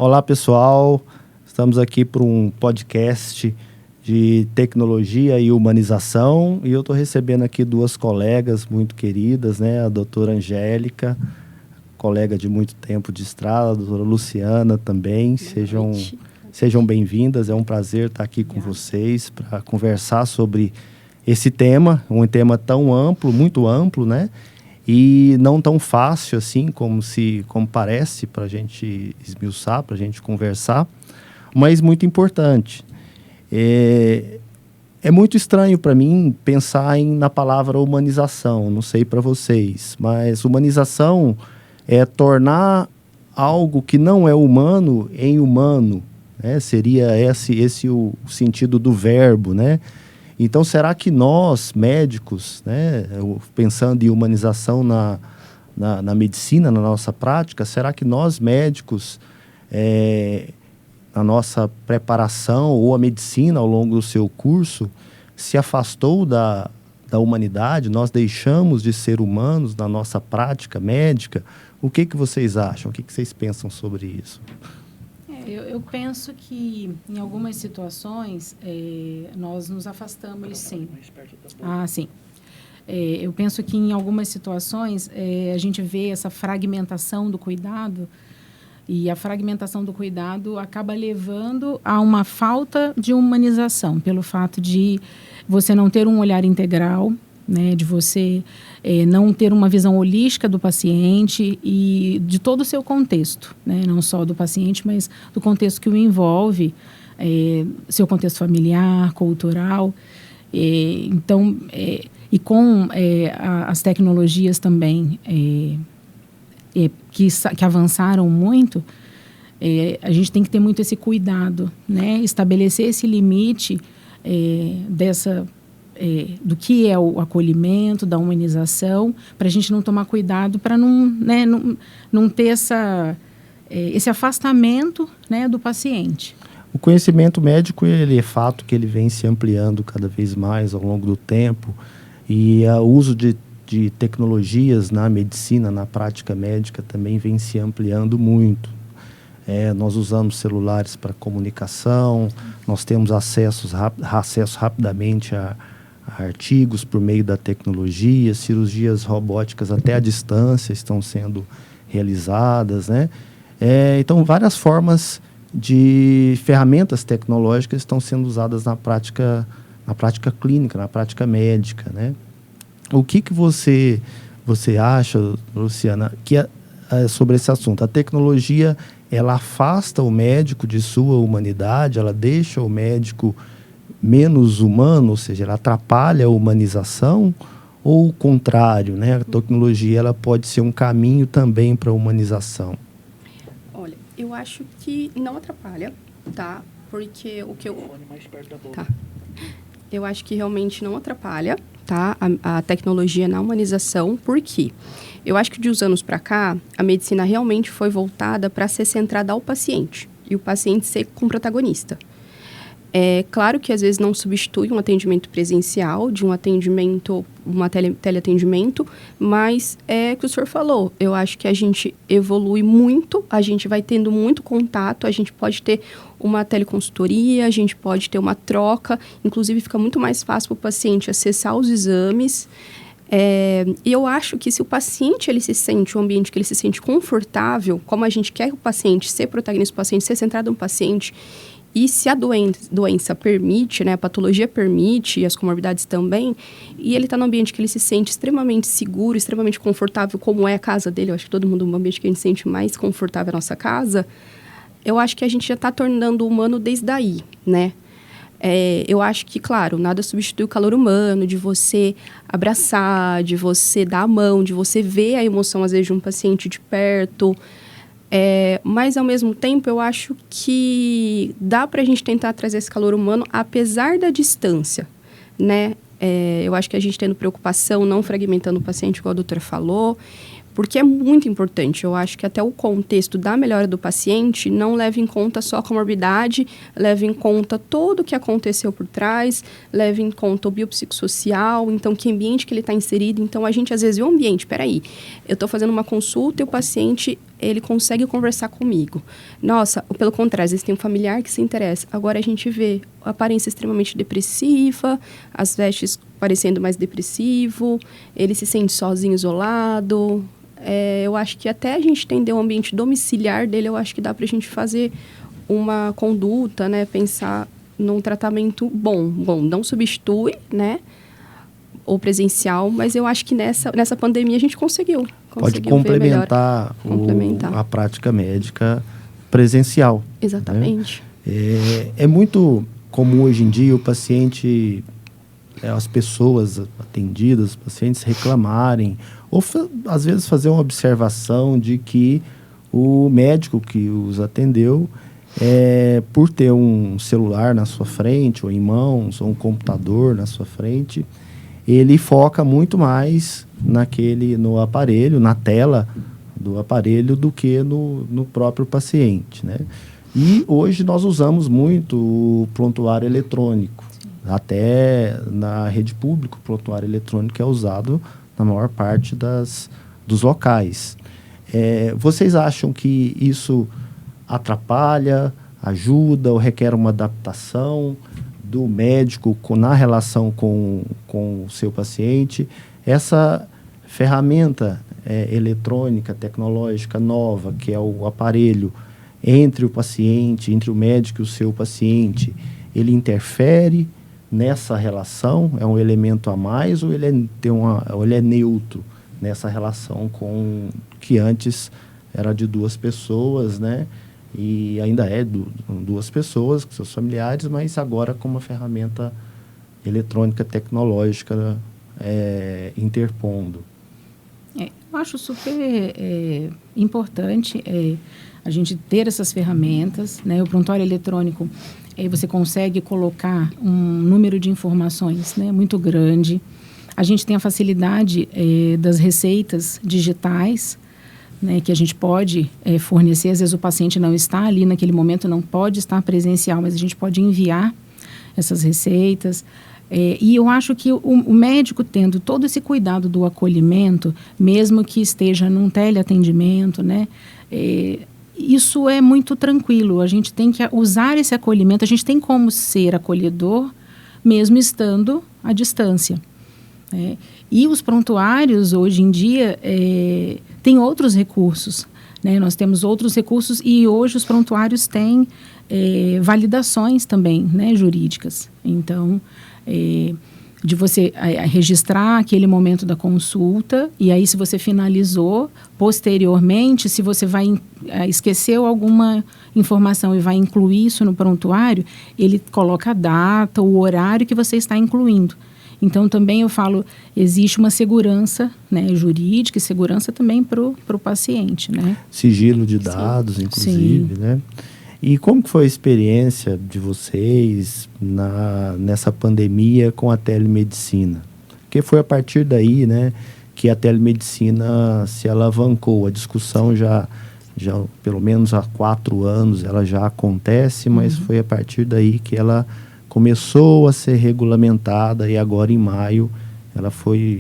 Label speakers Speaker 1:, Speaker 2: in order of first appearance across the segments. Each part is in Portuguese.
Speaker 1: Olá, pessoal. Estamos aqui para um podcast de tecnologia e humanização e eu estou recebendo aqui duas colegas muito queridas, né? A doutora Angélica, colega de muito tempo de estrada, a doutora Luciana também. Sejam bem-vindas, é um prazer estar aqui com vocês para conversar sobre esse tema, um tema tão amplo, muito amplo, né? E não tão fácil assim como parece para a gente esmiuçar, para a gente conversar, mas muito importante. É muito estranho para mim pensar na palavra humanização, não sei para vocês, mas humanização é tornar algo que não é humano em humano, né? Seria esse o sentido do verbo, né? Então, será que nós, médicos, né, pensando em humanização na medicina, na nossa prática, será que nós, médicos, na nossa preparação ou a medicina ao longo do seu curso, se afastou da humanidade? Nós deixamos de ser humanos na nossa prática médica? O que vocês acham? O que vocês pensam sobre isso?
Speaker 2: Eu penso que, em algumas situações, nós nos afastamos, sim. Sim. Eu penso que, em algumas situações, a gente vê essa fragmentação do cuidado, e a fragmentação do cuidado acaba levando a uma falta de humanização, pelo fato de você não ter um olhar integral, né, de você não ter uma visão holística do paciente e de todo o seu contexto, né, não só do paciente, mas do contexto que o envolve, seu contexto familiar, cultural. Então, e com as tecnologias também que avançaram muito, a gente tem que ter muito esse cuidado, né, estabelecer esse limite do que é o acolhimento, da humanização, para a gente não tomar cuidado, para não ter esse afastamento, né, do paciente.
Speaker 1: O conhecimento médico, ele é fato que ele vem se ampliando cada vez mais ao longo do tempo, e o uso de tecnologias na medicina, na prática médica, também vem se ampliando muito. Nós usamos celulares para comunicação, nós temos acesso rapidamente a artigos por meio da tecnologia, cirurgias robóticas até à distância estão sendo realizadas, né? Então, várias formas de ferramentas tecnológicas estão sendo usadas na prática clínica, na prática médica, né? O que você acha, Luciana, sobre esse assunto? A tecnologia, ela afasta o médico de sua humanidade, ela deixa o médico menos humano, ou seja, ela atrapalha a humanização, ou o contrário, né? A tecnologia, ela pode ser um caminho também para a humanização.
Speaker 3: Olha, eu acho que não atrapalha, tá? Porque o que eu... Tá. Eu acho que realmente não atrapalha, tá? A tecnologia na humanização. Por quê? Eu acho que de uns anos para cá, a medicina realmente foi voltada para ser centrada ao paciente, e o paciente ser como protagonista. É claro que às vezes não substitui um atendimento presencial de um atendimento, teleatendimento, mas é o que o senhor falou. Eu acho que a gente evolui muito, a gente vai tendo muito contato, a gente pode ter uma teleconsultoria, a gente pode ter uma troca, inclusive fica muito mais fácil para o paciente acessar os exames. E eu acho que se o paciente ele se sente, um ambiente que ele se sente confortável, como a gente quer o paciente ser protagonista do paciente, ser centrado no paciente, e se a doença permite, né, a patologia permite, e as comorbidades também, e ele está num ambiente que ele se sente extremamente seguro, extremamente confortável, como é a casa dele, eu acho que todo mundo, um ambiente que a gente se sente mais confortável é a nossa casa, eu acho que a gente já está tornando o humano desde aí, né? Eu acho que, claro, nada substitui o calor humano, de você abraçar, de você dar a mão, de você ver a emoção, às vezes, de um paciente de perto. Mas, ao mesmo tempo, eu acho que dá para a gente tentar trazer esse calor humano, apesar da distância, né? Eu acho que a gente tendo preocupação, não fragmentando o paciente, igual a doutora falou, Porque é muito importante. Eu acho que até o contexto da melhora do paciente não leva em conta só a comorbidade, leva em conta tudo o que aconteceu por trás, leva em conta o biopsicossocial, então que ambiente que ele está inserido. Então, a gente às vezes vê o ambiente, peraí, eu estou fazendo uma consulta e o paciente, ele consegue conversar comigo. Nossa, pelo contrário, às vezes tem um familiar que se interessa. Agora a gente vê a aparência extremamente depressiva, as vestes parecendo mais depressivo, ele se sente sozinho, isolado. Eu acho que até a gente entender o ambiente domiciliar dele, eu acho que dá para a gente fazer uma conduta, né? Pensar num tratamento bom. Bom, não substitui, né? O presencial, mas eu acho que nessa pandemia a gente conseguiu
Speaker 1: Pode complementar, a prática médica presencial.
Speaker 3: Exatamente.
Speaker 1: Né? É muito comum hoje em dia o paciente, as pessoas atendidas, os pacientes reclamarem, ou às vezes fazer uma observação de que o médico que os atendeu, por ter um celular na sua frente, ou em mãos, ou um computador na sua frente, ele foca muito mais no aparelho, na tela do aparelho, do que no próprio paciente, né? E hoje nós usamos muito o prontuário eletrônico. Até na rede pública, o prontuário eletrônico é usado na maior parte dos locais. Vocês acham que isso atrapalha, ajuda ou requer uma adaptação do médico na relação com o seu paciente? Essa ferramenta eletrônica, tecnológica nova, que é o aparelho entre o paciente, entre o médico e o seu paciente, ele interfere nessa relação? É um elemento a mais ou ele é neutro nessa relação que antes era de duas pessoas, né? E ainda duas pessoas, com seus familiares, mas agora com uma ferramenta eletrônica tecnológica interpondo.
Speaker 2: Eu acho super importante a gente ter essas ferramentas, né? O prontuário eletrônico, você consegue colocar um número de informações, né, muito grande. A gente tem a facilidade das receitas digitais, né, que a gente pode fornecer. Às vezes o paciente não está ali naquele momento, não pode estar presencial, mas a gente pode enviar essas receitas. E eu acho que o médico tendo todo esse cuidado do acolhimento, mesmo que esteja num teleatendimento, né, isso é muito tranquilo. A gente tem que usar esse acolhimento, a gente tem como ser acolhedor, mesmo estando à distância. E os prontuários, hoje em dia, têm outros recursos, né? Nós temos outros recursos e hoje os prontuários têm validações também, né, jurídicas. Então, de você registrar aquele momento da consulta, e aí se você finalizou, posteriormente, se você esqueceu alguma informação e vai incluir isso no prontuário, ele coloca a data, o horário que você está incluindo. Então, também eu falo, existe uma segurança, né, jurídica e segurança também para o paciente, né?
Speaker 1: Sigilo de dados, sim, inclusive, sim, né? E como que foi a experiência de vocês nessa pandemia com a telemedicina? Porque foi a partir daí, né, que a telemedicina se alavancou. A discussão já pelo menos há 4 anos, ela já acontece, mas foi a partir daí que ela começou a ser regulamentada e agora em maio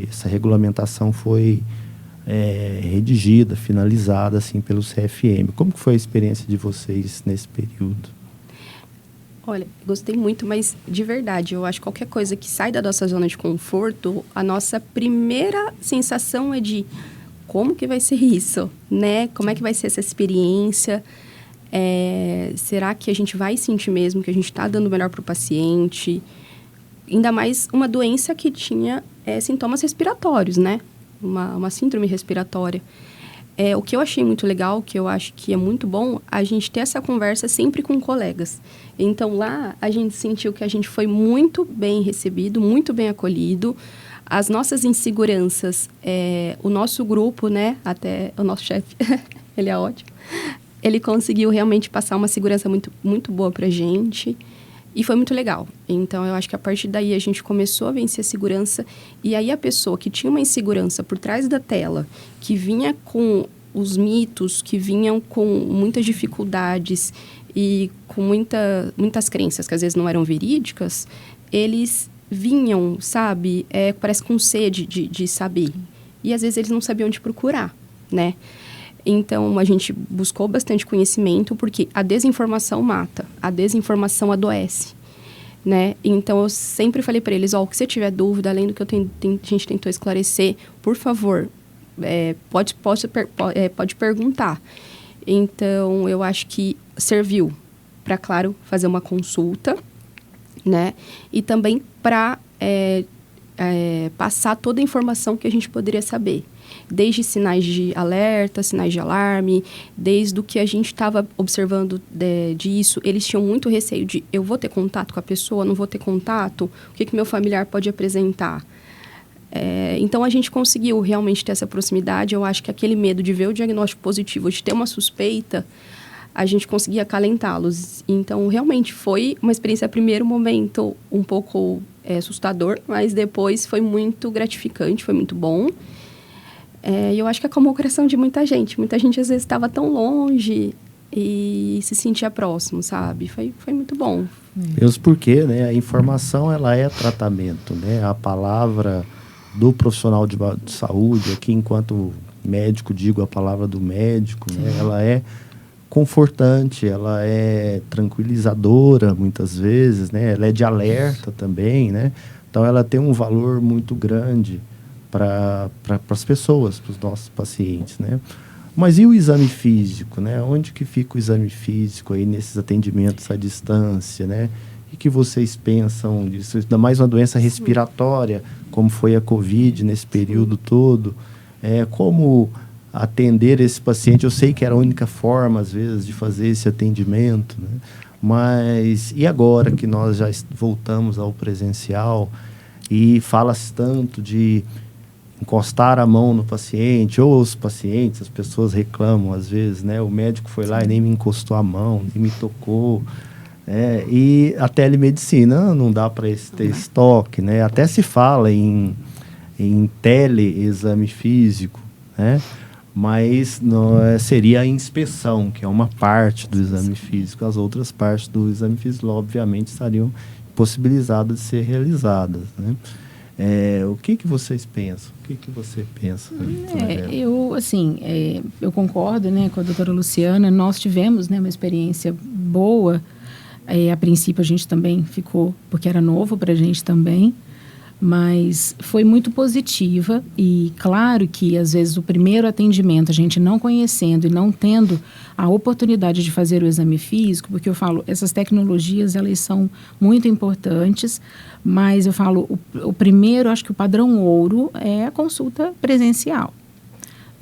Speaker 1: essa regulamentação foi redigida, finalizada assim pelo CFM. Como que foi a experiência de vocês nesse período?
Speaker 3: Olha, gostei muito, mas de verdade, eu acho que qualquer coisa que sai da nossa zona de conforto, a nossa primeira sensação é de como que vai ser isso, né? Como é que vai ser essa experiência? Será que a gente vai sentir mesmo que a gente está dando o melhor para o paciente? Ainda mais uma doença que tinha sintomas respiratórios, né? Uma síndrome respiratória. O que eu achei muito legal, que eu acho que é muito bom, a gente ter essa conversa sempre com colegas. Então, lá, a gente sentiu que a gente foi muito bem recebido, muito bem acolhido. As nossas inseguranças, o nosso grupo, né? Até o nosso chefe, ele é ótimo. Ele conseguiu realmente passar uma segurança muito, muito boa pra gente. E foi muito legal. Então, eu acho que a partir daí a gente começou a vencer a segurança. E aí a pessoa que tinha uma insegurança por trás da tela, que vinha com os mitos, que vinham com muitas dificuldades e com muitas crenças que às vezes não eram verídicas, eles vinham, sabe, parece com sede de saber. E às vezes eles não sabiam onde procurar, né? Então, a gente buscou bastante conhecimento, porque a desinformação mata, a desinformação adoece, né? Então, eu sempre falei para eles, o que você tiver dúvida, além do que a gente tentou esclarecer, por favor, pode perguntar. Então, eu acho que serviu para, claro, fazer uma consulta, né? E também para passar toda a informação que a gente poderia saber. Desde sinais de alerta, sinais de alarme, desde o que a gente estava observando disso, eles tinham muito receio de eu vou ter contato com a pessoa, não vou ter contato, o que meu familiar pode apresentar. Então, a gente conseguiu realmente ter essa proximidade. Eu acho que aquele medo de ver o diagnóstico positivo, de ter uma suspeita, a gente conseguia acalentá-los. Então, realmente, foi uma experiência, primeiro momento, um pouco assustador, mas depois foi muito gratificante, foi muito bom. E eu acho que acalmou o coração de muita gente. Muita gente, às vezes, estava tão longe e se sentia próximo, sabe? Foi muito bom.
Speaker 1: Mesmo porque, né, a informação, ela é tratamento, né? A palavra do profissional de saúde, aqui enquanto médico, digo a palavra do médico, né? Ela é confortante, ela é tranquilizadora, muitas vezes, né? Ela é de alerta também, né? Então, ela tem um valor muito grande para as pessoas, para os nossos pacientes, né? Mas e o exame físico, né? Onde que fica o exame físico aí nesses atendimentos à distância, né? O que vocês pensam disso? Ainda mais uma doença respiratória, como foi a Covid nesse período todo. Como atender esse paciente? Eu sei que era a única forma, às vezes, de fazer esse atendimento, né? Mas e agora que nós já voltamos ao presencial e fala-se tanto de encostar a mão no paciente, ou os pacientes, as pessoas reclamam às vezes, né? O médico foi lá e nem me encostou a mão, nem me tocou. E a telemedicina não dá para ter estoque, né? Até se fala em teleexame físico, né? Mas seria a inspeção, que é uma parte do exame físico. As outras partes do exame físico, obviamente, estariam possibilizadas de ser realizadas, né? O que vocês pensam? O que você pensa?
Speaker 2: Eu concordo, né, com a doutora Luciana. Nós tivemos, né, uma experiência boa. A princípio, a gente também ficou, porque era novo para a gente também, mas foi muito positiva. E claro que, às vezes, o primeiro atendimento, a gente não conhecendo e não tendo a oportunidade de fazer o exame físico, porque eu falo, essas tecnologias, elas são muito importantes, mas eu falo, o primeiro, acho que o padrão ouro é a consulta presencial.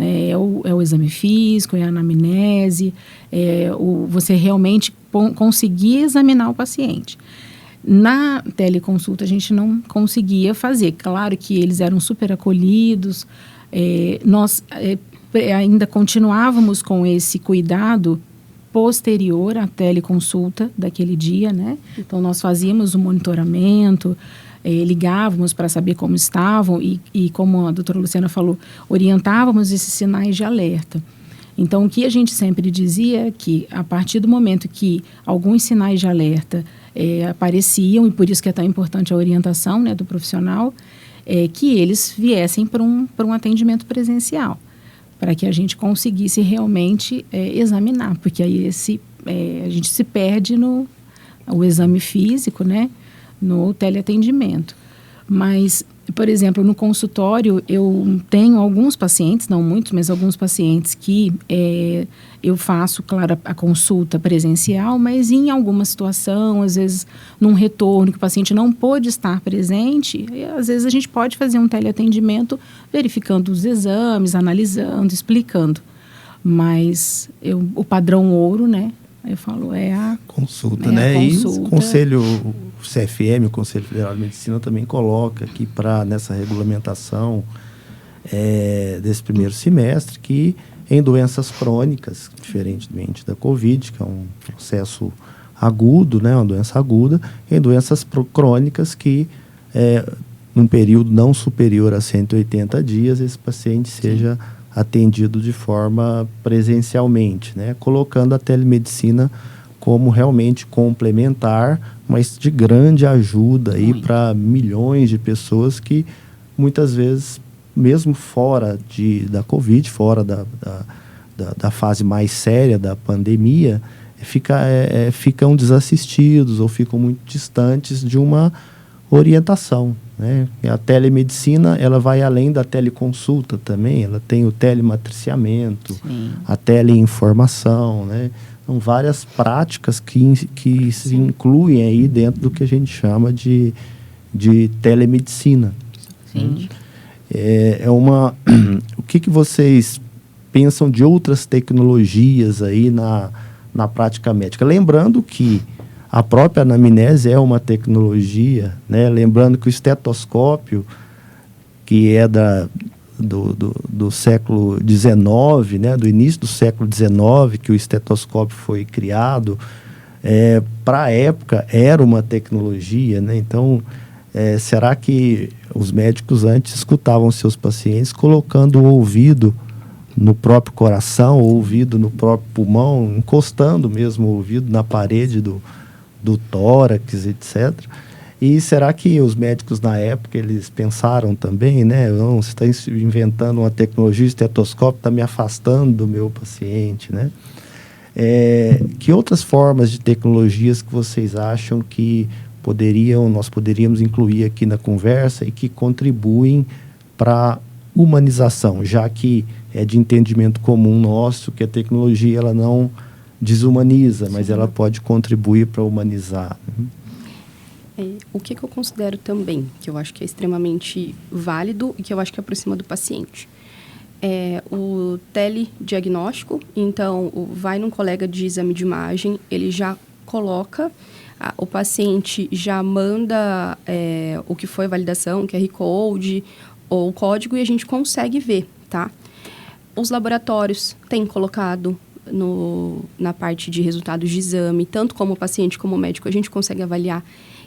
Speaker 2: É o exame físico, é a anamnese, você realmente conseguir examinar o paciente. Na teleconsulta, a gente não conseguia fazer. Claro que eles eram super acolhidos, nós ainda continuávamos com esse cuidado posterior à teleconsulta daquele dia, né? Então, nós fazíamos o monitoramento, ligávamos para saber como estavam e, como a doutora Luciana falou, orientávamos esses sinais de alerta. Então, o que a gente sempre dizia é que, a partir do momento que alguns sinais de alerta apareciam, e por isso que é tão importante a orientação, né, do profissional, que eles viessem para um atendimento presencial, para que a gente conseguisse realmente examinar, porque aí a gente se perde no exame físico, né, no teleatendimento. Mas, por exemplo, no consultório, eu tenho alguns pacientes, não muitos, mas alguns pacientes que eu faço, claro, a consulta presencial, mas em alguma situação, às vezes num retorno que o paciente não pôde estar presente, às vezes a gente pode fazer um teleatendimento verificando os exames, analisando, explicando. Mas o padrão ouro, né? Eu falo, a
Speaker 1: consulta, né? A consulta. E o Conselho, o CFM, o Conselho Federal de Medicina, também coloca aqui nessa regulamentação desse primeiro semestre que em doenças crônicas, diferentemente da Covid, que é um processo agudo, né, uma doença aguda, em doenças crônicas que, num período não superior a 180 dias, esse paciente seja atendido de forma presencialmente, né, colocando a telemedicina como realmente complementar, mas de grande ajuda aí para milhões de pessoas que muitas vezes, mesmo fora da Covid, fora da fase mais séria da pandemia, ficam desassistidos ou ficam muito distantes de uma orientação, né? A telemedicina, ela vai além da teleconsulta também, ela tem o telematriciamento, a teleinformação, né? São várias práticas que se incluem aí dentro do que a gente chama de telemedicina.
Speaker 2: Sim.
Speaker 1: O que vocês pensam de outras tecnologias aí na prática médica? Lembrando que a própria anamnese é uma tecnologia, né? Lembrando que o estetoscópio, que é do século XIX, né? Do início do século XIX, que o estetoscópio foi criado, para a época era uma tecnologia, né? Então, será que os médicos antes escutavam seus pacientes colocando o ouvido no próprio coração, o ouvido no próprio pulmão, encostando mesmo o ouvido na parede do tórax, etc. E será que os médicos na época eles pensaram também, né? Não, você está inventando uma tecnologia, o estetoscópio está me afastando do meu paciente, né? Que outras formas de tecnologias que vocês acham que nós poderíamos incluir aqui na conversa e que contribuem para a humanização, já que é de entendimento comum nosso que a tecnologia ela não desumaniza, mas ela pode contribuir para humanizar.
Speaker 3: O que eu considero também, que eu acho que é extremamente válido e que eu acho que aproxima do paciente, é o telediagnóstico. Então, vai num colega de exame de imagem, ele já coloca, o paciente já manda o que foi a validação, QR Code ou o código, e a gente consegue ver, tá? Os laboratórios têm colocado na parte de resultados de exame, tanto como o paciente como o médico, a gente consegue avaliar.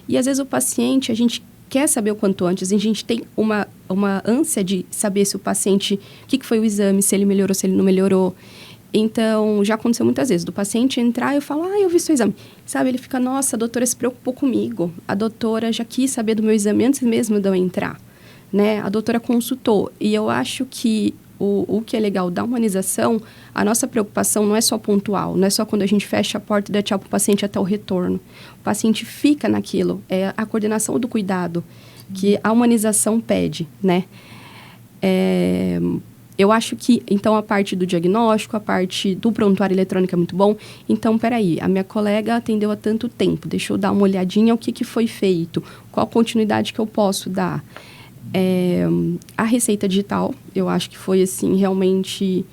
Speaker 3: E às vezes o paciente, a gente quer saber o quanto antes, a gente tem uma ânsia de saber se o paciente, o que foi o exame, se ele melhorou, se ele não melhorou. Então, já aconteceu muitas vezes, do paciente entrar e eu falo, eu vi seu exame. Sabe, ele fica, nossa, a doutora se preocupou comigo, a doutora já quis saber do meu exame antes mesmo de eu entrar, né? A doutora consultou. E eu acho que o que é legal da humanização, a nossa preocupação não é só pontual, não é só quando a gente fecha a porta e dá tchau para o paciente até o retorno. O paciente fica naquilo, é a coordenação do cuidado que a humanização pede, né? Eu acho que, então, a parte do diagnóstico, a parte do prontuário eletrônico é muito bom. Então, peraí, a minha colega atendeu há tanto tempo, deixa eu dar uma olhadinha o que foi feito, qual continuidade que eu posso dar. A receita digital, eu acho que foi, assim, realmente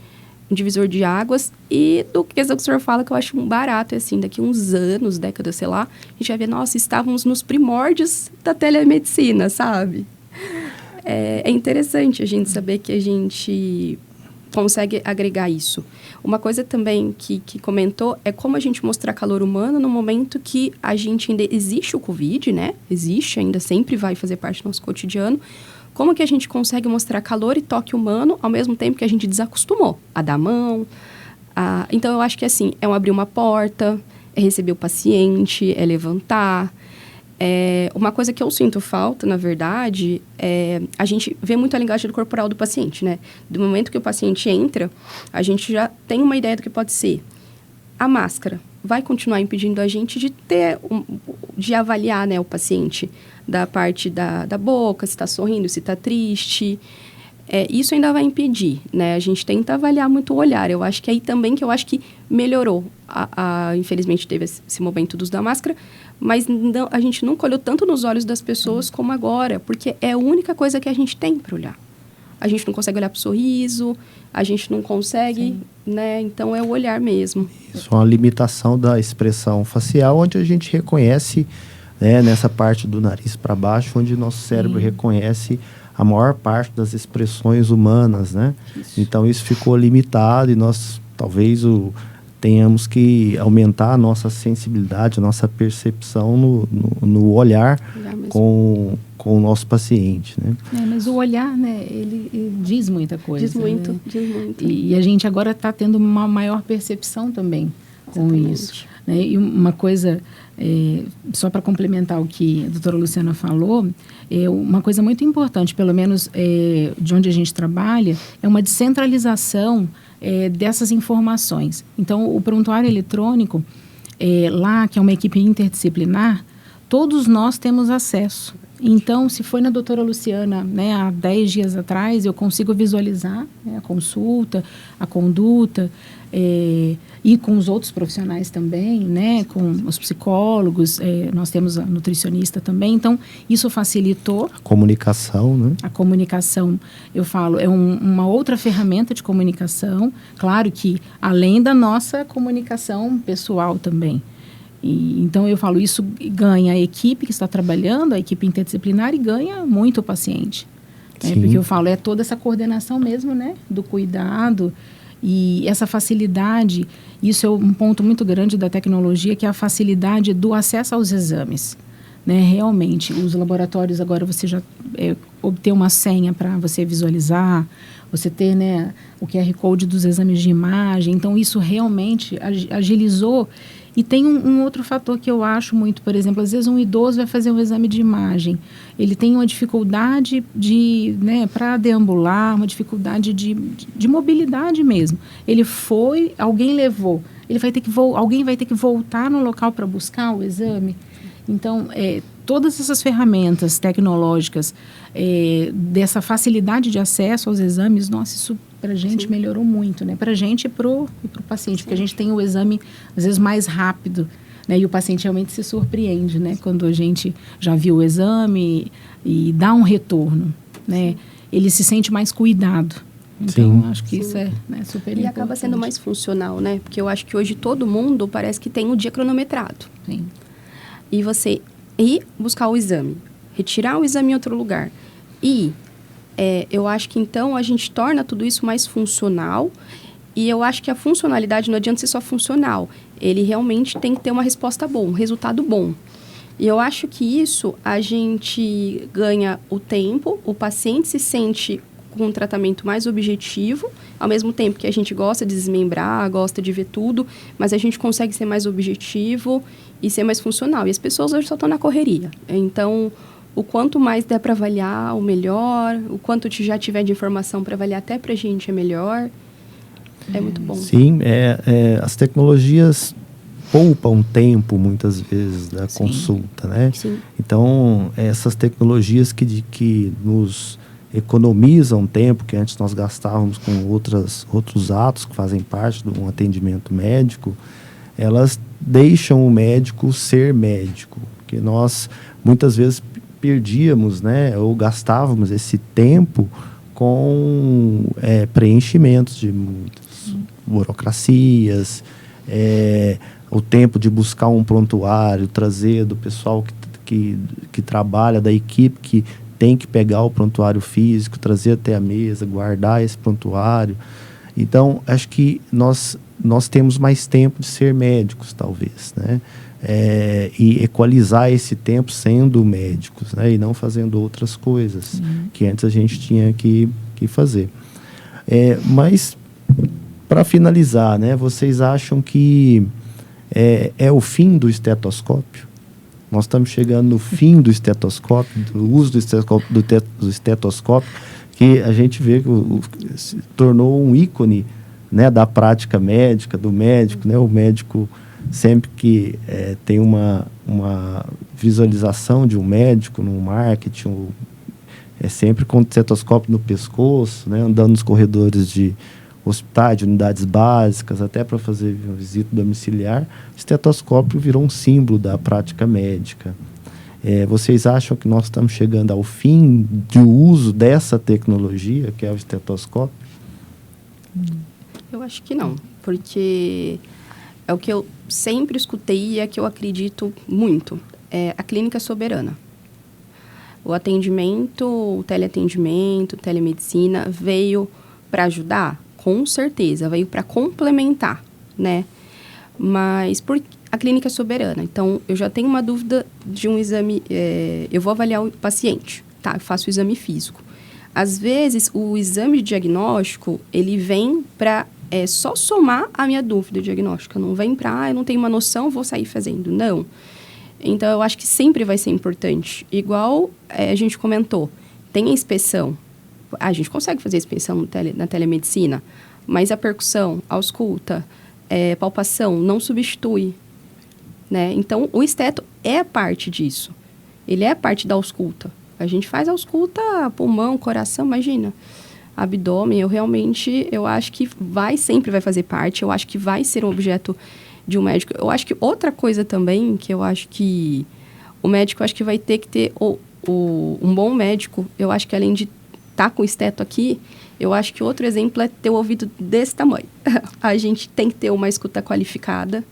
Speaker 3: um divisor de águas. E do que o senhor fala, que eu acho um barato, assim, daqui uns anos, décadas, sei lá, a gente vai ver, nossa, estávamos nos primórdios da telemedicina, sabe? É interessante a gente saber que a gente consegue agregar isso. Uma coisa também que comentou é como a gente mostrar calor humano no momento que a gente ainda existe o Covid, né? Existe, ainda sempre vai fazer parte do nosso cotidiano. Como que a gente consegue mostrar calor e toque humano ao mesmo tempo que a gente desacostumou a dar mão? Então, eu acho que, assim, é abrir uma porta, é receber o paciente, é levantar. Uma coisa que eu sinto falta, na verdade, a gente vê muito a linguagem corporal do paciente, né? Do momento que o paciente entra, a gente já tem uma ideia do que pode ser. A máscara vai continuar impedindo a gente de avaliar, né, o paciente, da parte da boca, se está sorrindo, se está triste. Isso ainda vai impedir, né? A gente tenta avaliar muito o olhar. Eu acho que aí também que eu acho que melhorou. Infelizmente, teve esse momento do uso da máscara, mas não, a gente nunca olhou tanto nos olhos das pessoas como agora, porque é a única coisa que a gente tem para olhar. A gente não consegue olhar para o sorriso, a gente não consegue, né? Então, é o olhar mesmo.
Speaker 1: Isso é uma limitação da expressão facial, onde a gente reconhece, né, nessa parte do nariz para baixo, onde nosso cérebro reconhece a maior parte das expressões humanas, né? Isso. Então, isso ficou limitado e nós, talvez, tenhamos que aumentar a nossa sensibilidade, a nossa percepção no olhar com o nosso paciente, né?
Speaker 2: Mas o olhar, né, ele diz muita coisa.
Speaker 3: Diz muito,
Speaker 2: né?
Speaker 3: diz muito.
Speaker 2: E a gente agora está tendo uma maior percepção também com
Speaker 3: Exatamente.
Speaker 2: isso. Né? E uma coisa, só para complementar o que a doutora Luciana falou, uma coisa muito importante, pelo menos de onde a gente trabalha, é uma descentralização dessas informações. Então, o prontuário eletrônico, lá, que é uma equipe interdisciplinar, todos nós temos acesso. Então, se foi na doutora Luciana, né, há 10 dias atrás, eu consigo visualizar, né, a consulta, a conduta, e com os outros profissionais também, né, com os psicólogos, nós temos a nutricionista também. Então, isso facilitou.
Speaker 1: A comunicação, né?
Speaker 2: A comunicação, eu falo, é uma outra ferramenta de comunicação. Claro que, além da nossa comunicação pessoal também. Então, eu falo, isso ganha a equipe que está trabalhando, a equipe interdisciplinar, e ganha muito o paciente. Porque eu falo, toda essa coordenação mesmo, né, do cuidado e essa facilidade. Isso é um ponto muito grande da tecnologia, que é a facilidade do acesso aos exames. Né? Realmente, os laboratórios agora você já obter uma senha para você visualizar, você ter, né, o QR Code dos exames de imagem. Então, isso realmente agilizou. E tem um outro fator que eu acho muito, por exemplo, às vezes um idoso vai fazer um exame de imagem, ele tem uma dificuldade para deambular, uma dificuldade de mobilidade mesmo. Ele foi, alguém levou, alguém vai ter que voltar no local para buscar o exame. Então, todas essas ferramentas tecnológicas, dessa facilidade de acesso aos exames, nossa, isso para a gente melhorou muito, né? Para a gente e para o paciente, porque a gente tem o exame, às vezes, mais rápido, né? E o paciente realmente se surpreende, né? Quando a gente já viu o exame e dá um retorno, né? Ele se sente mais cuidado. Então, acho que isso é, né, super importante.
Speaker 3: E acaba sendo mais funcional, né? Porque eu acho que hoje todo mundo parece que tem um dia cronometrado.
Speaker 2: Sim.
Speaker 3: E você ir buscar o exame, retirar o exame em outro lugar. E eu acho que, então, a gente torna tudo isso mais funcional. E eu acho que a funcionalidade não adianta ser só funcional. Ele realmente tem que ter uma resposta boa, um resultado bom. E eu acho que isso a gente ganha o tempo, o paciente se sente com um tratamento mais objetivo, ao mesmo tempo que a gente gosta de desmembrar, gosta de ver tudo, mas a gente consegue ser mais objetivo e ser mais funcional. E as pessoas hoje só estão na correria. Então, o quanto mais der para avaliar, o melhor. O quanto já tiver de informação para avaliar até para a gente é melhor. É muito bom.
Speaker 1: Sim, as tecnologias poupam tempo, muitas vezes, da consulta, né?
Speaker 3: Sim.
Speaker 1: Então, essas tecnologias que nos economizam tempo, que antes nós gastávamos com outros atos que fazem parte de um atendimento médico, elas deixam o médico ser médico. Porque nós, muitas vezes, perdíamos, né, ou gastávamos esse tempo com preenchimentos de muitas burocracias, o tempo de buscar um prontuário, trazer do pessoal que trabalha, da equipe que tem que pegar o prontuário físico, trazer até a mesa, guardar esse prontuário. Então, acho que nós temos mais tempo de ser médicos, talvez, né? E equalizar esse tempo sendo médicos, né? E não fazendo outras coisas que antes a gente tinha que fazer. Mas, para finalizar, né, vocês acham que é o fim do estetoscópio? Nós estamos chegando no fim do estetoscópio, do uso do estetoscópio, que a gente vê que se tornou um ícone, né, da prática médica, do médico, né? O médico, sempre que tem uma visualização de um médico no marketing, sempre com o estetoscópio no pescoço, né, andando nos corredores de hospitais, de unidades básicas, até para fazer visita domiciliar. O estetoscópio virou um símbolo da prática médica. Vocês acham que nós estamos chegando ao fim do uso dessa tecnologia, que é o estetoscópio?
Speaker 3: Eu acho que não, porque é o que eu sempre escutei e é que eu acredito muito. É a clínica soberana. O atendimento, o teleatendimento, telemedicina veio para ajudar? Com certeza, veio para complementar, né? Mas a clínica é soberana. Então, eu já tenho uma dúvida de um exame... eu vou avaliar o paciente, tá? Eu faço o exame físico. Às vezes, o exame de diagnóstico, ele vem para só somar a minha dúvida diagnóstica. Não vem para, eu não tenho uma noção, vou sair fazendo. Não. Então, eu acho que sempre vai ser importante. Igual a gente comentou, tem a inspeção. A gente consegue fazer a inspeção na telemedicina, mas a percussão, a ausculta, palpação não substitui, né? Então, o esteto é parte disso. Ele é parte da ausculta. A gente faz ausculta pulmão, coração, imagina. Abdômen, eu acho que sempre vai fazer parte. Eu acho que vai ser um objeto de um médico. Eu acho que outra coisa também, que eu acho que o médico acho que vai ter que ter um bom médico. Eu acho que além de estar com o esteto aqui, eu acho que outro exemplo é ter o ouvido desse tamanho. A gente tem que ter uma escuta qualificada,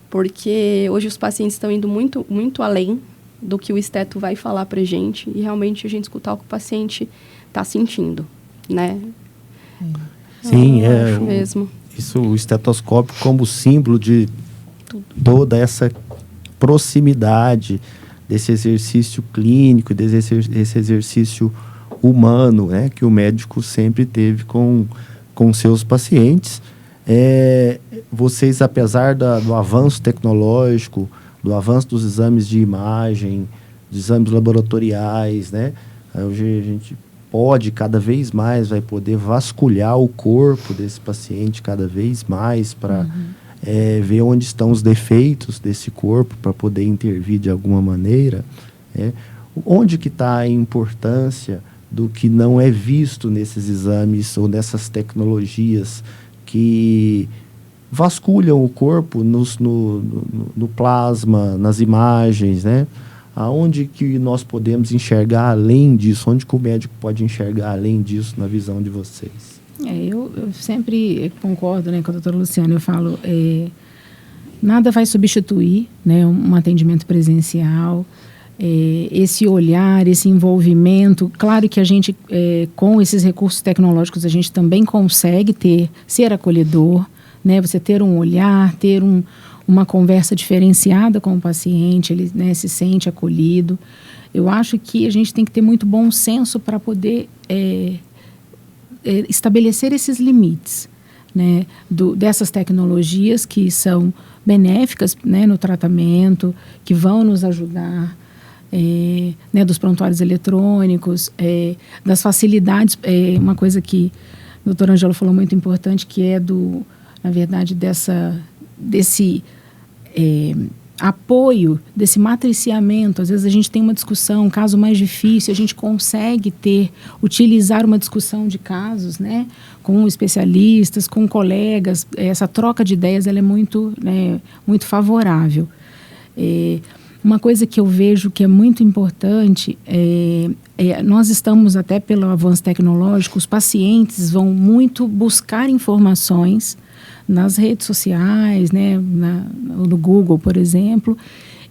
Speaker 3: porque hoje os pacientes estão indo muito, muito além do que o esteto vai falar pra gente, e realmente a gente escutar o que o paciente está sentindo, né?
Speaker 1: Sim,
Speaker 3: acho mesmo.
Speaker 1: Isso, o estetoscópio como símbolo de toda essa proximidade desse exercício clínico, desse exercício humano, né, que o médico sempre teve com seus pacientes. Vocês, apesar do avanço tecnológico, do avanço dos exames de imagem, dos exames laboratoriais, né, hoje a gente pode, cada vez mais, vai poder vasculhar o corpo desse paciente cada vez mais para ver onde estão os defeitos desse corpo, para poder intervir de alguma maneira. Onde que está a importância do que não é visto nesses exames ou nessas tecnologias que vasculham o corpo no plasma, nas imagens, né? Aonde que nós podemos enxergar além disso? Onde que o médico pode enxergar além disso na visão de vocês?
Speaker 2: Eu sempre concordo, né, com a doutora Luciana. Eu falo, nada vai substituir, né, um atendimento presencial, esse olhar, esse envolvimento. Claro que a gente, com esses recursos tecnológicos, a gente também consegue ser acolhedor, né, você ter um olhar, ter uma conversa diferenciada com o paciente, ele, né, se sente acolhido. Eu acho que a gente tem que ter muito bom senso para poder estabelecer esses limites, né, dessas tecnologias que são benéficas, né, no tratamento, que vão nos ajudar, né, dos prontuários eletrônicos, das facilidades. Uma coisa que o doutor Ângelo falou muito importante, que é na verdade, desse apoio, desse matriciamento. Às vezes a gente tem uma discussão, um caso mais difícil, a gente consegue utilizar uma discussão de casos, né, com especialistas, com colegas. Essa troca de ideias, ela é muito, né, muito favorável. Uma coisa que eu vejo que é muito importante, nós estamos, até pelo avanço tecnológico, os pacientes vão muito buscar informações nas redes sociais, né, no Google, por exemplo,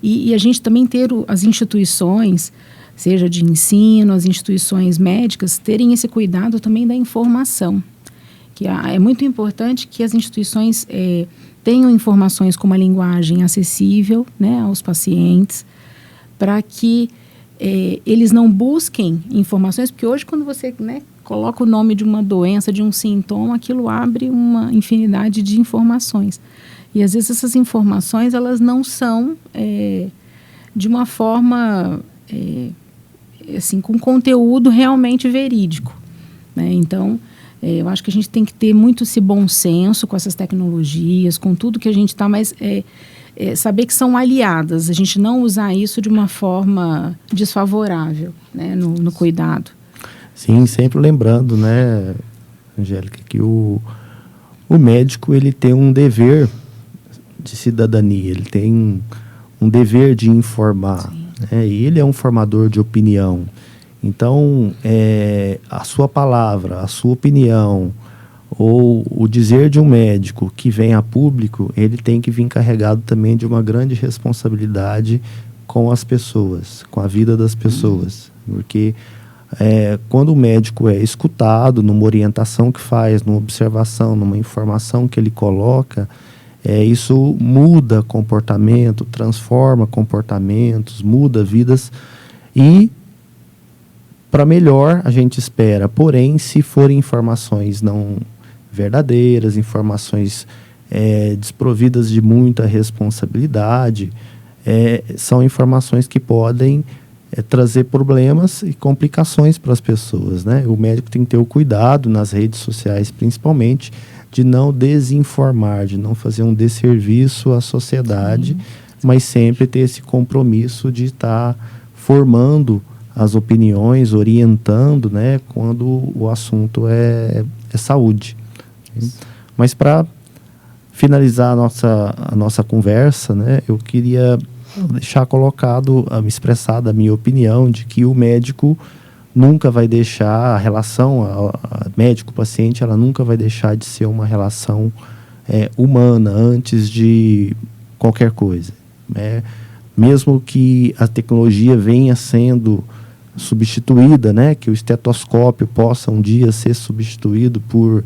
Speaker 2: e a gente também ter as instituições, seja de ensino, as instituições médicas, terem esse cuidado também da informação. Que é muito importante que as instituições tenham informações com uma linguagem acessível, né, aos pacientes, para que eles não busquem informações, porque hoje quando você, né, coloca o nome de uma doença, de um sintoma, aquilo abre uma infinidade de informações. E às vezes essas informações, elas não são de uma forma, assim, com conteúdo realmente verídico, né? Então, eu acho que a gente tem que ter muito esse bom senso com essas tecnologias, com tudo que a gente está, mas saber que são aliadas, a gente não usar isso de uma forma desfavorável, né, no cuidado.
Speaker 1: Sim, sempre lembrando, né, Angélica, que o médico, ele tem um dever de cidadania, ele tem um dever de informar, né, e ele é um formador de opinião. Então, a sua palavra, a sua opinião, ou o dizer de um médico que vem a público, ele tem que vir carregado também de uma grande responsabilidade com as pessoas, com a vida das pessoas. Porque quando o médico é escutado numa orientação que faz, numa observação, numa informação que ele coloca, isso muda comportamento, transforma comportamentos, muda vidas e para melhor a gente espera. Porém, se forem informações não verdadeiras, informações desprovidas de muita responsabilidade, são informações que podem trazer problemas e complicações para as pessoas, né? O médico tem que ter o cuidado, nas redes sociais principalmente, de não desinformar, de não fazer um desserviço à sociedade, mas sempre ter esse compromisso de estar formando as opiniões, orientando, né, quando o assunto é saúde. Mas para finalizar a nossa conversa, né, eu queria deixar colocado, expressada a minha opinião de que o médico nunca vai deixar, a relação médico-paciente, ela nunca vai deixar de ser uma relação humana antes de qualquer coisa. Mesmo que a tecnologia venha sendo substituída, né, que o estetoscópio possa um dia ser substituído por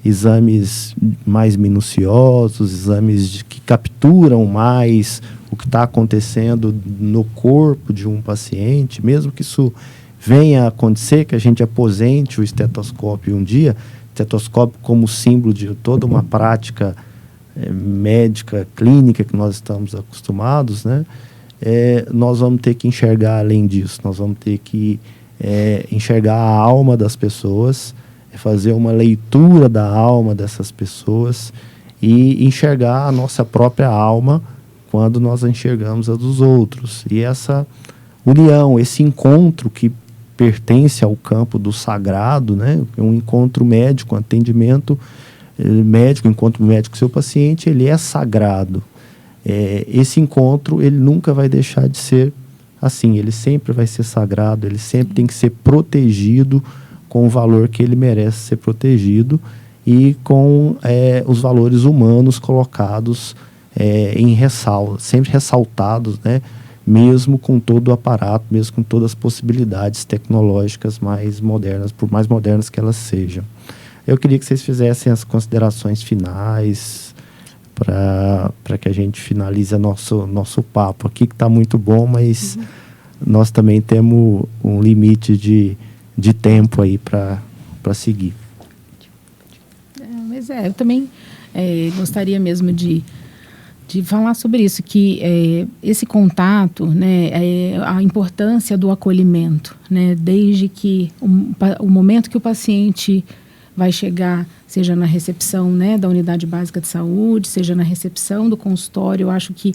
Speaker 1: exames mais minuciosos, exames que capturam mais o que está acontecendo no corpo de um paciente, mesmo que isso venha a acontecer, que a gente aposente o estetoscópio um dia, estetoscópio como símbolo de toda uma prática médica, clínica que nós estamos acostumados, né? Nós vamos ter que enxergar além disso, nós vamos ter que enxergar a alma das pessoas, fazer uma leitura da alma dessas pessoas e enxergar a nossa própria alma quando nós enxergamos a dos outros. E essa união, esse encontro que pertence ao campo do sagrado, né? Um encontro médico, um atendimento médico, encontro médico com seu paciente, ele é sagrado. Esse encontro, ele nunca vai deixar de ser assim, ele sempre vai ser sagrado, ele sempre tem que ser protegido com o valor que ele merece ser protegido e com os valores humanos colocados em ressalva, sempre ressaltados, né? Mesmo com todo o aparato, mesmo com todas as possibilidades tecnológicas mais modernas, por mais modernas que elas sejam. Eu queria que vocês fizessem as considerações finais para que a gente finalize nosso papo aqui, que está muito bom, mas nós também temos um limite de tempo aí para seguir.
Speaker 2: Mas eu também gostaria mesmo de falar sobre isso, que esse contato, né, a importância do acolhimento, né, desde que o momento que o paciente vai chegar, seja na recepção, né, da unidade básica de saúde, seja na recepção do consultório, eu acho que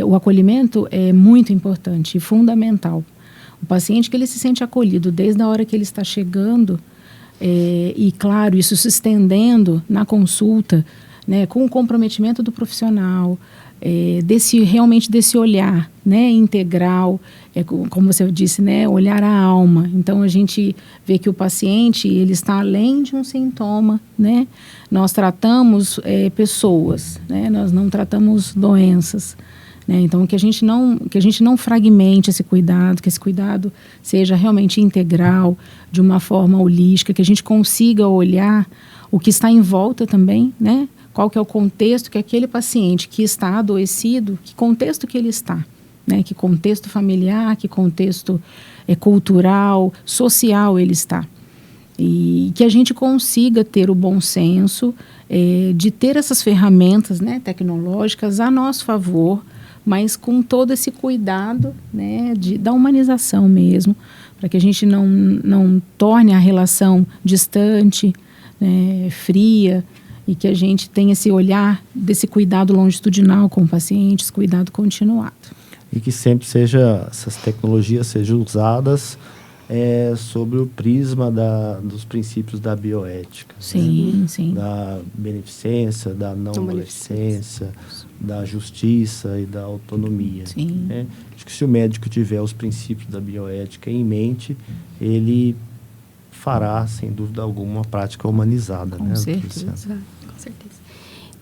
Speaker 2: o acolhimento é muito importante e fundamental. O paciente que ele se sente acolhido desde a hora que ele está chegando, e claro, isso se estendendo na consulta, né, com o comprometimento do profissional, realmente desse olhar, né, integral, como você disse, né, olhar a alma. Então a gente vê que o paciente, ele está além de um sintoma, né? Nós tratamos pessoas, né? Nós não tratamos doenças, né? Então que a gente não fragmente esse cuidado, que esse cuidado seja realmente integral, de uma forma holística, que a gente consiga olhar o que está em volta também, né? Qual que é o contexto que aquele paciente que está adoecido, que contexto que ele está, né? Que contexto familiar, que contexto cultural, social ele está. E que a gente consiga ter o bom senso de ter essas ferramentas, né, tecnológicas a nosso favor, mas com todo esse cuidado, né, da humanização mesmo, para que a gente não torne a relação distante, né, fria, e que a gente tenha esse olhar desse cuidado longitudinal com pacientes, cuidado continuado.
Speaker 1: E que sempre essas tecnologias sejam usadas sobre o prisma dos princípios da bioética.
Speaker 2: Sim,
Speaker 1: né?
Speaker 2: sim.
Speaker 1: Da beneficência, da não maleficência, da justiça e da autonomia.
Speaker 2: Sim.
Speaker 1: Né? Acho que se o médico tiver os princípios da bioética em mente, ele fará, sem dúvida alguma, uma prática humanizada.
Speaker 2: Com certeza.
Speaker 3: Com certeza.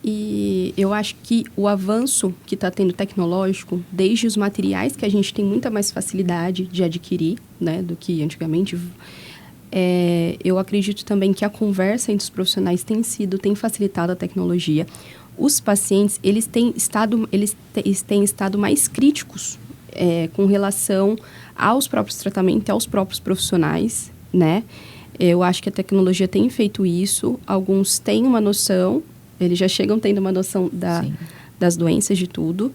Speaker 3: E eu acho que o avanço que está tendo tecnológico, desde os materiais que a gente tem muita mais facilidade de adquirir, né, do que antigamente, Eu acredito também que a conversa entre os profissionais tem facilitado a tecnologia. Os pacientes, eles têm estado mais críticos com relação aos próprios tratamentos, aos próprios profissionais, né? Eu acho que a tecnologia tem feito isso. Alguns têm uma noção, eles já chegam tendo uma noção das doenças, de tudo.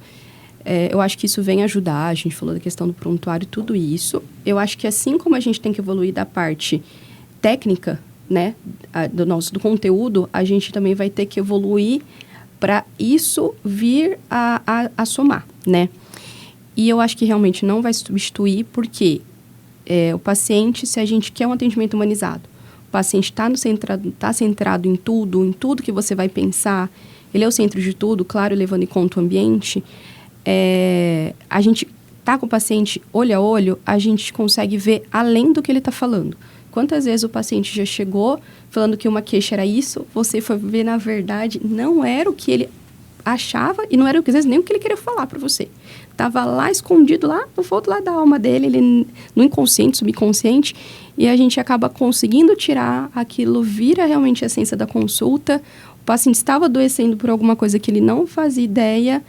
Speaker 3: Eu acho que isso vem ajudar. A gente falou da questão do prontuário, tudo isso. Eu acho que assim como a gente tem que evoluir da parte técnica, né, do conteúdo, a gente também vai ter que evoluir para isso vir a somar, né? E eu acho que realmente não vai substituir, porque o paciente, se a gente quer um atendimento humanizado, o paciente está centrado em tudo que você vai pensar, ele é o centro de tudo, claro, levando em conta o ambiente. A gente tá com o paciente olho a olho, a gente consegue ver além do que ele está falando. Quantas vezes o paciente já chegou falando que uma queixa era isso, você foi ver, na verdade, não era o que ele achava e não era, às vezes, nem o que ele queria falar para você. Estava lá escondido, lá no fundo lá da alma dele, ele, no inconsciente, subconsciente, e a gente acaba conseguindo tirar aquilo, vira realmente a essência da consulta. O paciente estava adoecendo por alguma coisa que ele não fazia ideia,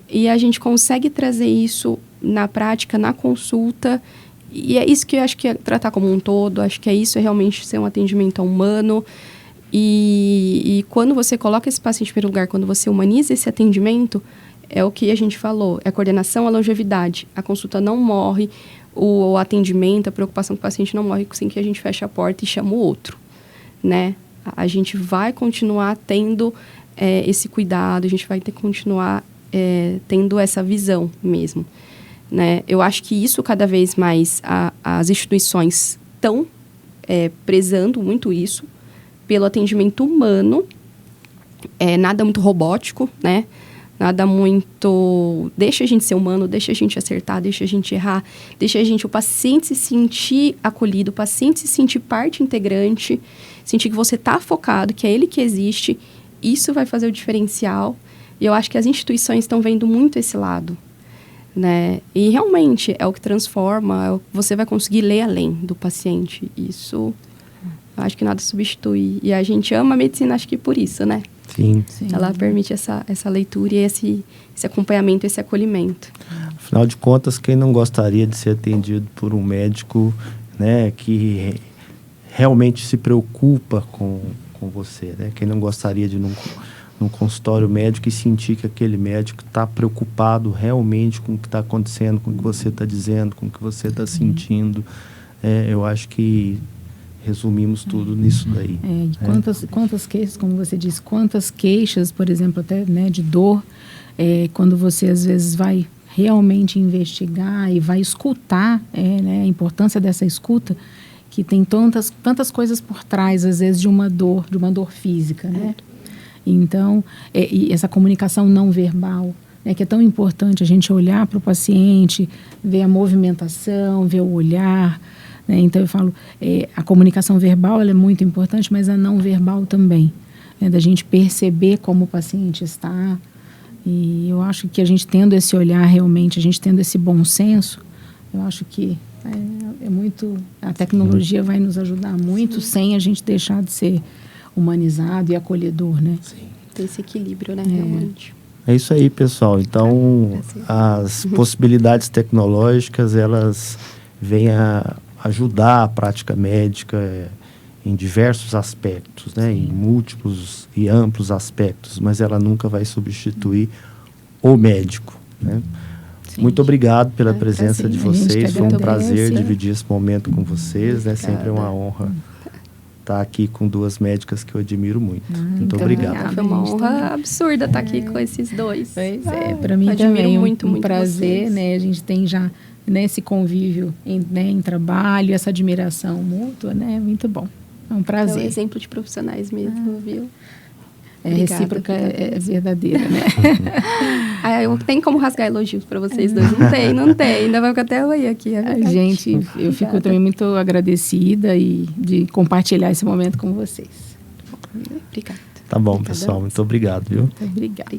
Speaker 3: e a gente consegue trazer isso na prática, na consulta. E é isso que eu acho que é tratar como um todo, acho que é isso, é realmente ser um atendimento humano. E quando você coloca esse paciente em primeiro lugar, quando você humaniza esse atendimento, é o que a gente falou, é a coordenação, a longevidade. A consulta não morre, o atendimento, a preocupação com o paciente não morre sem que a gente feche a porta e chame o outro, né? A gente vai continuar tendo esse cuidado, a gente vai ter que continuar tendo essa visão mesmo, né? Eu acho que isso cada vez mais as instituições estão prezando muito isso, pelo atendimento humano, nada muito robótico, né? Nada muito... Deixa a gente ser humano, deixa a gente acertar, deixa a gente errar, deixa o paciente se sentir acolhido, o paciente se sentir parte integrante, sentir que você está focado, que é ele que existe. Isso vai fazer o diferencial. E eu acho que as instituições estão vendo muito esse lado, né? E realmente é o que transforma, você vai conseguir ler além do paciente. Isso, eu acho que nada substitui. E a gente ama a medicina, acho que por isso, né?
Speaker 1: Sim.
Speaker 3: Ela permite essa leitura e esse acompanhamento, esse acolhimento.
Speaker 1: Afinal de contas, quem não gostaria de ser atendido por um médico, né, que realmente se preocupa com você, né? Quem não gostaria de ir num consultório médico e sentir que aquele médico está preocupado realmente com o que está acontecendo, com o que você está dizendo, com o que você está sentindo. Eu acho que resumimos tudo nisso daí.
Speaker 2: Quantas queixas, como você disse, quantas queixas, por exemplo, até, né, de dor, quando você às vezes vai realmente investigar e vai escutar, né, a importância dessa escuta, que tem tantas coisas por trás, às vezes, de uma dor física, né? Então, e essa comunicação não verbal, né, que é tão importante a gente olhar para o paciente, ver a movimentação, ver o olhar, né? Então, eu falo, a comunicação verbal ela é muito importante, mas a não verbal também, né, da gente perceber como o paciente está. E eu acho que a gente tendo esse olhar realmente, a gente tendo esse bom senso, eu acho que a tecnologia vai nos ajudar muito, sem a gente deixar de ser humanizado e acolhedor, né?
Speaker 3: Sim. Ter esse equilíbrio, né, realmente.
Speaker 1: É isso aí, pessoal. Então, as possibilidades tecnológicas, elas vêm a ajudar a prática médica em diversos aspectos, né? Em múltiplos e amplos aspectos, mas ela nunca vai substituir o médico, né? Muito obrigado pela presença de vocês. Foi um prazer dividir esse momento com vocês. É sempre uma honra estar aqui com duas médicas que eu admiro muito. Muito obrigado.
Speaker 3: Foi uma honra absurda estar aqui com esses dois.
Speaker 2: Pois para mim também um prazer, né? A gente tem já, né, esse convívio em trabalho, essa admiração mútua, né? Muito bom. É um prazer.
Speaker 3: É um exemplo de profissionais mesmo, viu?
Speaker 2: Recíproca é verdadeira, né?
Speaker 3: Eu tenho como rasgar elogios para vocês dois. Não tem. Ainda vai ficar até eu aqui.
Speaker 2: Gente, eu fico também muito agradecida de compartilhar esse momento com vocês.
Speaker 3: Obrigada.
Speaker 1: Tá bom, pessoal. Muito obrigado, viu?
Speaker 2: Obrigada.